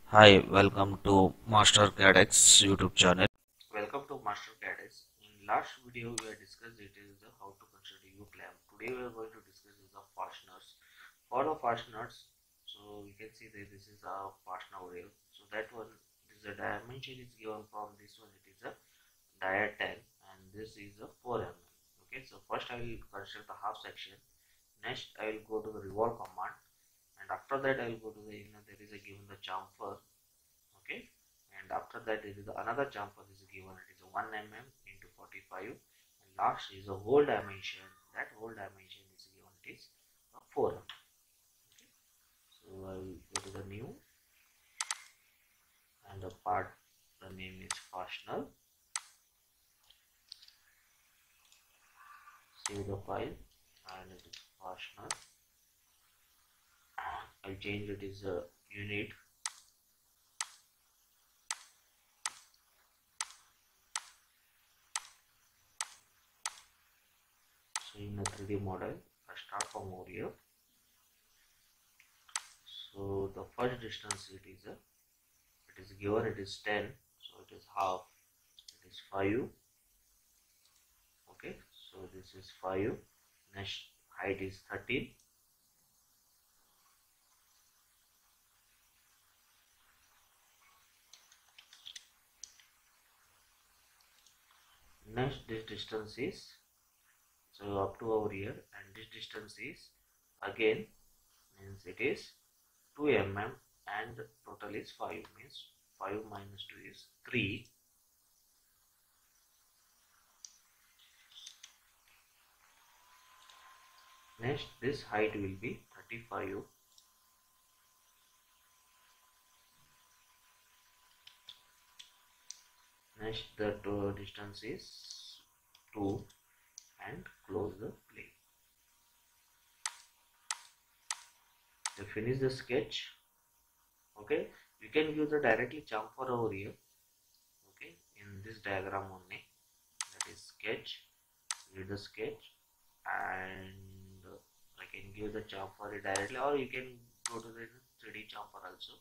Hi, welcome to MasterCadx YouTube channel. Welcome to MasterCadx. In last video we have discussed how to construct a U-clamp. Today we are going to discuss the fasteners. For the fasteners, so we can see that this is a fastener rail. So that one is the dimension is given from this one. It is a dia 10 and this is a 4 mm. Okay, so first I will construct the half section. Next I will go to the revolve command, and after that I will go to the there is a given the chamfer. Okay, and after that there is another chamfer is given. It is a 1 mm into 45, and last is a hole dimension. That hole dimension is given, it is a 4 mm. Okay. So I will go to the new, and the part, the name is fastener. Save the file, and it is fastener. I'll change it is a unit. So in a 3D model, I start from over here. So the first distance it is given, it is 10, so it is half, it is 5. Okay, so this is 5. Next height is 13. Next this distance is, so up to over here, and this distance is again means it is 2 mm, and total is 5, means 5 minus 2 is 3. Next this height will be 35. Next the distance is 2, and close the plane. To finish the sketch, okay, you can use the directly chamfer over here. Okay, in this diagram only, that is sketch, give the sketch, and I can give the chamfer directly, or you can go to the 3D chamfer also.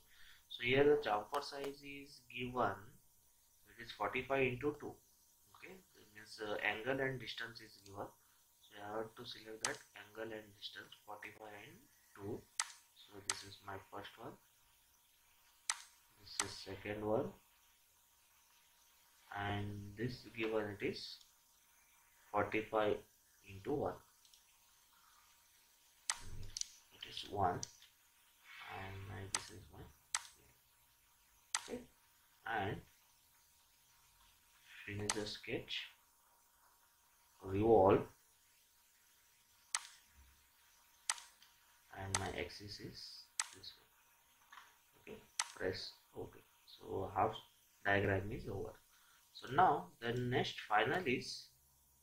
So here the chamfer size is given, it is 45 into 2. Okay, that means angle and distance is given. So I have to select that angle and distance 45 and 2. So this is my first one, this is second one, and this given it is 45 into 1. It is 1, and this is my, okay, and finish the sketch, revolve, and my axis is this one. Okay, press OK. So half diagram is over. So now the next final is,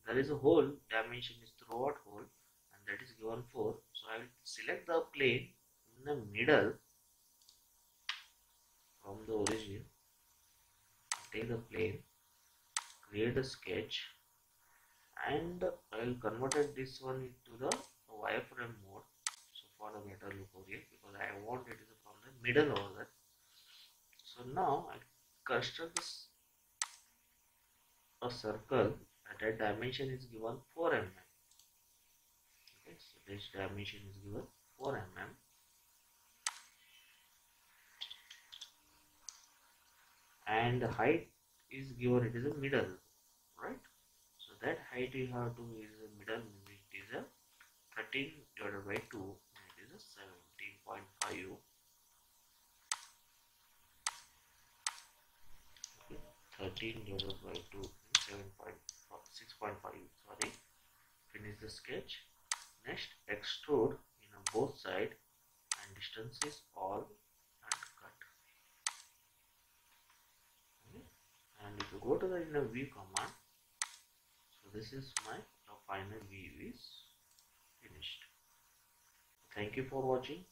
there is a hole, dimension is throughout hole, and that is given 4. So I will select the plane in the middle from the origin, take the plane, create a sketch, and I will convert this one into the wireframe mode. So for the better look over here, because I want it is from the middle over there. So now I construct this a circle, and that dimension is given 4 mm. Okay, so this dimension is given 4 mm, and the height is given, it is a middle, right? So that height you have to is a middle, it is a 13 divided by 2, it is a 17.5. Okay, 13 divided by 2 is 6.5. Sorry, finish the sketch. Next extrude in both side, and distance is all, and cut. Okay. And if you go to the view command, so this is my final view is finished. Thank you for watching.